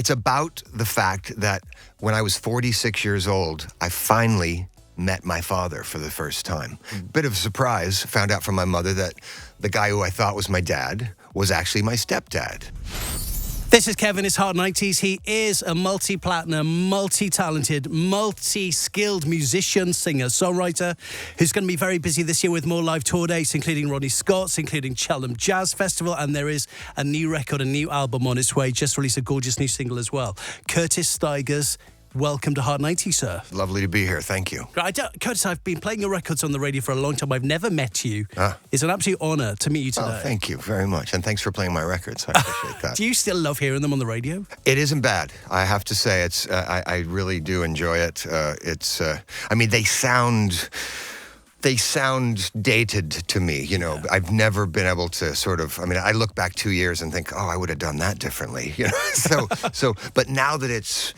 It's about the fact that when I was 46 years old, I finally met my father for the first time. Bit of a surprise, found out from my mother that the guy who I thought was my dad was actually my stepdad. This is Kevin, his Hot 90s. He is a multi-platinum, multi-talented, multi-skilled musician, singer, songwriter who's going to be very busy this year with more live tour dates, including Ronnie Scott's, including Cheltenham Jazz Festival, and there is a new record, a new album on its way. Just released a gorgeous new single as well. Curtis Stigers, welcome to Hot 90, sir. Lovely to be here. Thank you. Curtis, I've been playing your records on the radio for a long time. I've never met you. It's an absolute honour to meet you today. Oh, thank you very much. And thanks for playing my records. I appreciate that. Do you still love hearing them on the radio? It isn't bad. I have to say, it's. I really do enjoy it. I mean, they sound dated to me, you know. Yeah. I've never been able to I look back 2 years and think, oh, I would have done that differently, you know. But now that it's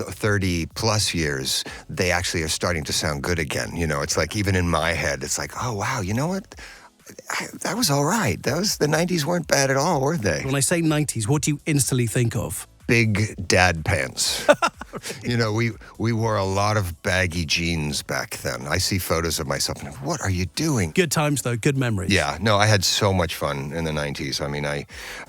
30 plus years, they actually are starting to sound good again. You know, it's like even in my head, it's like, oh, wow, you know what? That was all right. The 90s weren't bad at all, were they? When I say 90s, what do you instantly think of? Big dad pants. You know, we wore a lot of baggy jeans back then. I see photos of myself and what are you doing? Good times, though. Good memories. Yeah. No, I had so much fun in the 90s. I mean,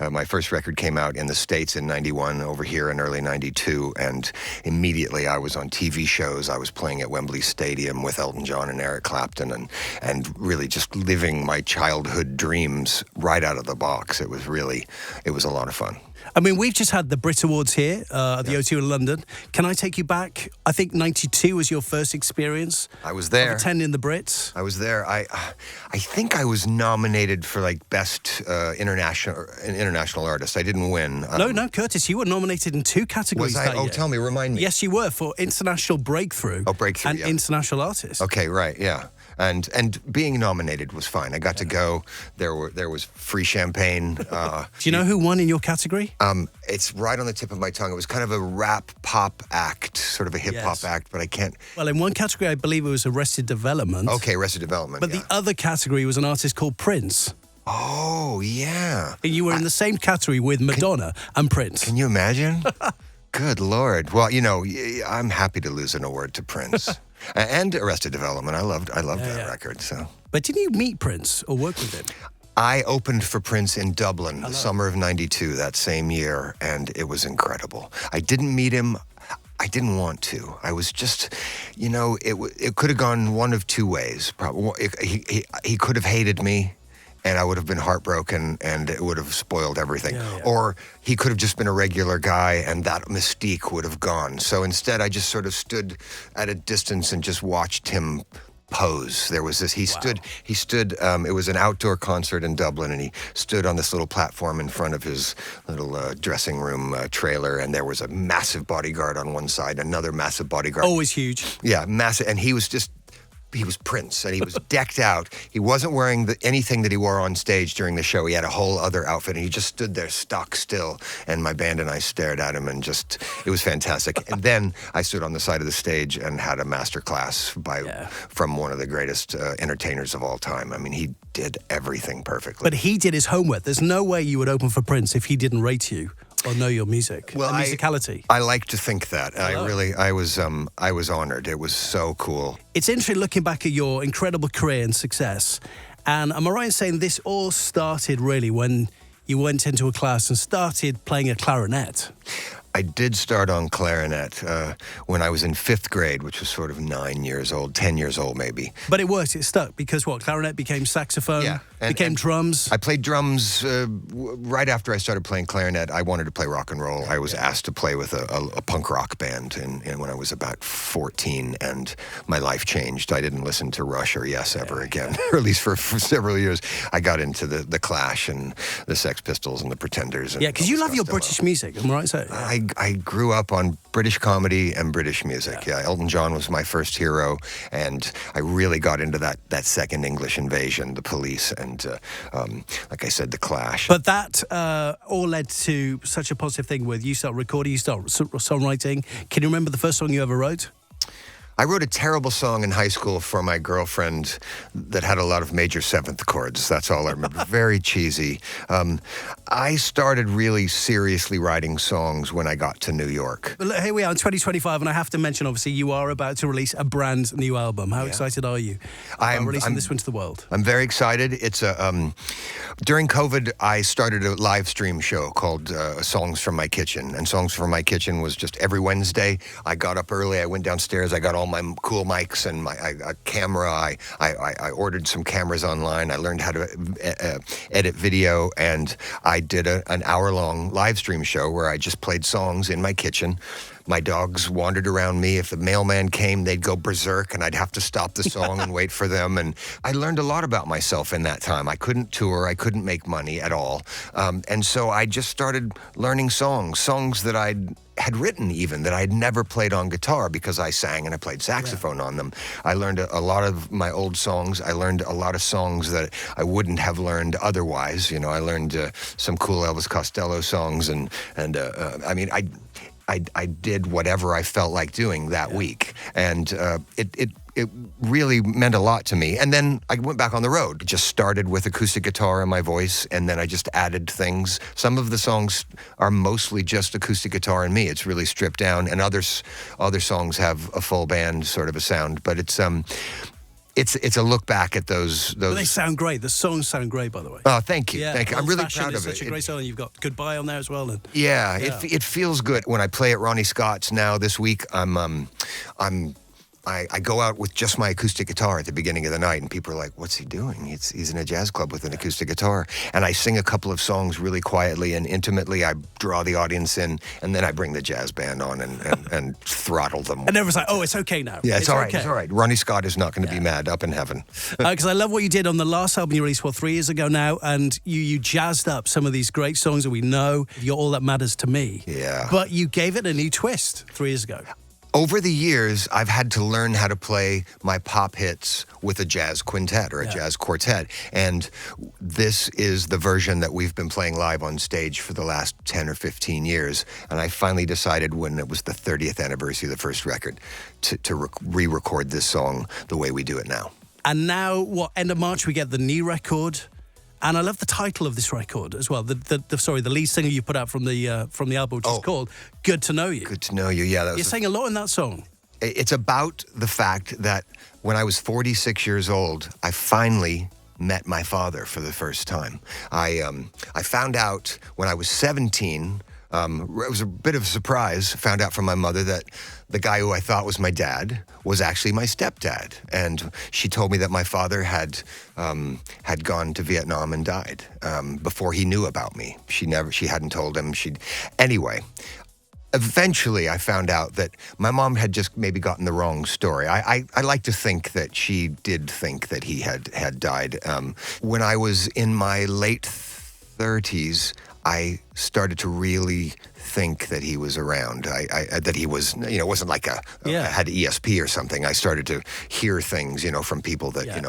my first record came out in the States in 91, over here in early 92, and immediately I was on TV shows. I was playing at Wembley Stadium with Elton John and Eric Clapton and really just living my childhood dreams right out of the box. It was a lot of fun. I mean, we've just had the Brit Awards here at the O2 in London. Can I take you back? I think 92 was your first experience. I was there. Of attending the Brits. I was there. I think I was nominated for like best international artist. I didn't win. No, Curtis, you were nominated in 2 categories. Was I? That year. Tell me, remind me. Yes, you were, for international breakthrough. Oh, breakthrough. And international artist. Okay, right, yeah. And being nominated was fine. I got to go. There was free champagne. Do you know who won in your category? It's right on the tip of my tongue. It was kind of a rap pop act, sort of a hip hop act, but I can't. Well, in one category, I believe it was Arrested Development. Okay, Arrested Development. But the other category was an artist called Prince. Oh, yeah. And you were in the same category with Madonna and Prince. Can you imagine? Good Lord. Well, you know, I'm happy to lose an award to Prince. And Arrested Development. I loved that record. So. But didn't you meet Prince or work with him? I opened for Prince in Dublin, the summer of 92, that same year, and it was incredible. I didn't meet him. I didn't want to. I was just, you know, it could have gone one of two ways. Probably he could have hated me, and I would have been heartbroken, and it would have spoiled everything. Yeah. Or he could have just been a regular guy, and that mystique would have gone. So instead, I just sort of stood at a distance and just watched him pose. There was this, he stood, it was an outdoor concert in Dublin, and he stood on this little platform in front of his little dressing room trailer, and there was a massive bodyguard on one side, another massive bodyguard. Always huge. Yeah, massive, and he was Prince, and he was decked out. He wasn't wearing anything that he wore on stage during the show. He had a whole other outfit, and he just stood there stock still, and my band and I stared at him, and it was fantastic. And then I stood on the side of the stage and had a master class from one of the greatest entertainers of all time. I mean, he did everything perfectly. But he did his homework. There's no way you would open for Prince if he didn't rate you or know your music, musicality. I like to think that. I was honored. It was so cool. It's interesting looking back at your incredible career and success. And am I right in saying this all started really when you went into a class and started playing a clarinet? I did start on clarinet when I was in 5th grade, which was sort of 9 years old, 10 years old maybe. But it worked, it stuck, because clarinet became saxophone, became drums. I played drums right after I started playing clarinet. I wanted to play rock and roll. I was asked to play with a punk rock band when I was about 14, and my life changed. I didn't listen to Rush or Yes ever again, or at least for several years. I got into the Clash and the Sex Pistols and the Pretenders. And because you love your British music, am I right saying? I grew up on British comedy and British music. Yeah, Elton John was my first hero, and I really got into that second English invasion, the Police, and like I said, the Clash. But that all led to such a positive thing with you start recording, you start songwriting. Can you remember the first song you ever wrote? I wrote a terrible song in high school for my girlfriend that had a lot of major seventh chords. That's all I remember. Very cheesy. I started really seriously writing songs when I got to New York. But look, here we are in 2025, and I have to mention, obviously, you are about to release a brand new album. How excited are you about releasing this one to the world? I'm very excited. It's during COVID, I started a live stream show called Songs from My Kitchen. And Songs from My Kitchen was just every Wednesday. I got up early. I went downstairs. I got all my cool mics and a camera. I ordered some cameras online. I learned how to edit video. And I did an hour-long live stream show where I just played songs in my kitchen. My dogs wandered around me. If the mailman came, they'd go berserk, and I'd have to stop the song and wait for them. And I learned a lot about myself in that time. I couldn't tour. I couldn't make money at all. And so I just started learning songs that I had written even, that I'd never played on guitar because I sang and I played saxophone on them. I learned a lot of my old songs. I learned a lot of songs that I wouldn't have learned otherwise. You know, I learned some cool Elvis Costello songs, and I mean, I did whatever I felt like doing that week, and it really meant a lot to me. And then I went back on the road. Just started with acoustic guitar and my voice, and then I just added things. Some of the songs are mostly just acoustic guitar and me. It's really stripped down, and other songs have a full band sort of a sound. But it's a look back at those. Well, they sound great. The songs sound great, by the way. Oh, thank you. Yeah, thank you. I'm really proud of it. It's such a great song. You've got Goodbye on there as well. And it feels good. When I play at Ronnie Scott's now this week, I go out with just my acoustic guitar at the beginning of the night, and people are like, what's he doing? He's in a jazz club with an acoustic guitar. And I sing a couple of songs really quietly and intimately. I draw the audience in, and then I bring the jazz band on and throttle them. And everyone's like, oh, it's okay now. Yeah, it's all right. Okay. It's all right. Ronnie Scott is not going to be mad up in heaven. Because I love what you did on the last album you released, 3 years ago now, and you jazzed up some of these great songs that we know. You're All That Matters to Me. Yeah. But you gave it a new twist 3 years ago. Over the years, I've had to learn how to play my pop hits with a jazz quintet or a jazz quartet. And this is the version that we've been playing live on stage for the last 10 or 15 years. And I finally decided when it was the 30th anniversary of the first record to re-record this song the way we do it now. And now, end of March, we get the new record. And I love the title of this record as well. The lead single you put out from the album, which is called "Good to Know You." Good to know you. Yeah, you're saying a lot in that song. It's about the fact that when I was 46 years old, I finally met my father for the first time. I found out when I was 17. It was a bit of a surprise. Found out from my mother that the guy who I thought was my dad was actually my stepdad, and she told me that my father had gone to Vietnam and died before he knew about me. She hadn't told him. Anyway. Eventually, I found out that my mom had just maybe gotten the wrong story. I like to think that she did think that he had died. When I was in my late 30s, I started to really think that he was around. That he was, it wasn't like had ESP or something. I started to hear things, from people that,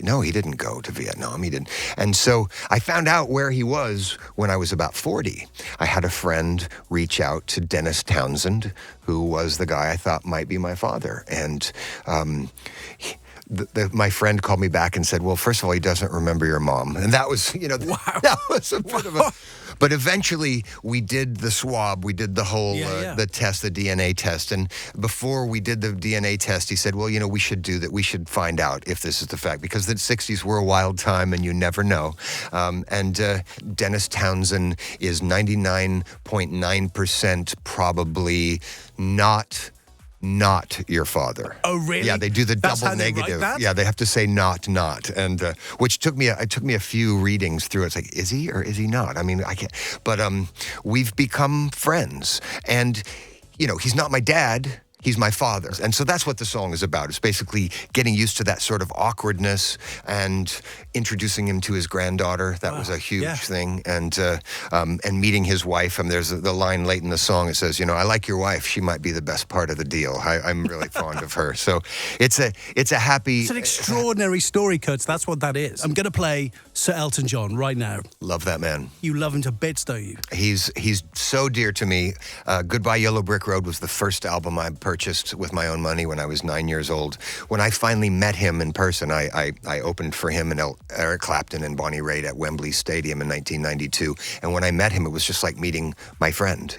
no, he didn't go to Vietnam. He didn't. And so I found out where he was when I was about 40. I had a friend reach out to Dennis Townsend, who was the guy I thought might be my father. And, my friend called me back and said, well, first of all, he doesn't remember your mom. And that was, wow. That was a bit of a... But eventually, we did the swab. We did the whole, the test, the DNA test. And before we did the DNA test, he said, well, we should do that. We should find out if this is the fact. Because the 60s were a wild time, and you never know. And Dennis Townsend is 99.9% probably not your father. Oh, really? Yeah, they do the double negative. Yeah, they have to say not, and which took me a few readings through. It's like, is he or is he not? I mean, I can't. But we've become friends, and he's not my dad. He's my father. And so that's what the song is about. It's basically getting used to that sort of awkwardness and introducing him to his granddaughter. That was a huge thing. And meeting his wife. And there's the line late in the song. It says, I like your wife. She might be the best part of the deal. I'm really fond of her. So it's a happy... It's an extraordinary story, Kurtz. That's what that is. I'm going to play Sir Elton John right now. Love that man. You love him to bits, don't you? He's so dear to me. Goodbye Yellow Brick Road was the first album I purchased purchased with my own money when I was 9 years old. When I finally met him in person, I opened for him and Eric Clapton and Bonnie Raitt at Wembley Stadium in 1992. And when I met him, it was just like meeting my friend.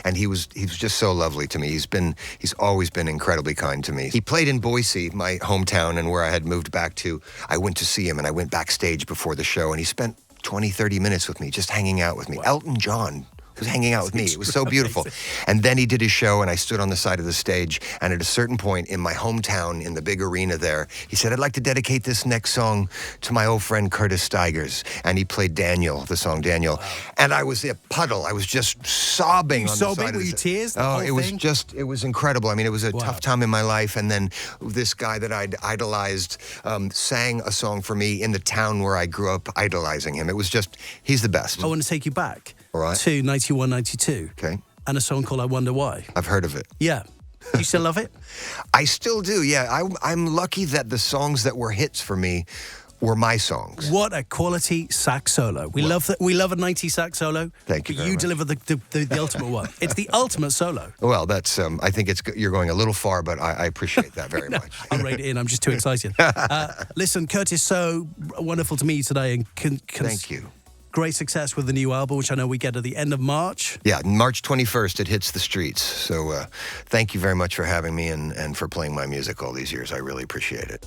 And he was just so lovely to me. He's always been incredibly kind to me. He played in Boise, my hometown, and where I had moved back to. I went to see him, and I went backstage before the show, and he spent 20, 30 minutes with me, just hanging out with me. Wow. Elton John was hanging out with me. It was so beautiful. And then he did his show, and I stood on the side of the stage, and at a certain point in my hometown, in the big arena there, he said, I'd like to dedicate this next song to my old friend Curtis Stigers. And he played Daniel, the song Daniel. Wow. And I was a puddle. I was just sobbing on the side of Were you tears? Oh, it was incredible. I mean, it was a tough time in my life. And then this guy that I'd idolized sang a song for me in the town where I grew up idolizing him. It was just, he's the best. I want to take you back. All right. To 91, 92. Okay. And a song called I Wonder Why. I've heard of it. Yeah. Do you still love it? I still do, yeah. I'm lucky that the songs that were hits for me were my songs. What a quality sax solo. We love a 90s sax solo. Thank you very much. You deliver the ultimate one. It's the ultimate solo. Well, that's, I think you're going a little far, but I appreciate that very much. I'll rate it in. I'm just too excited. Listen, Curtis, so wonderful to meet you today. And Thank you. Great success with the new album, which I know we get at the end of March. Yeah, March 21st, it hits the streets. So thank you very much for having me and for playing my music all these years. I really appreciate it.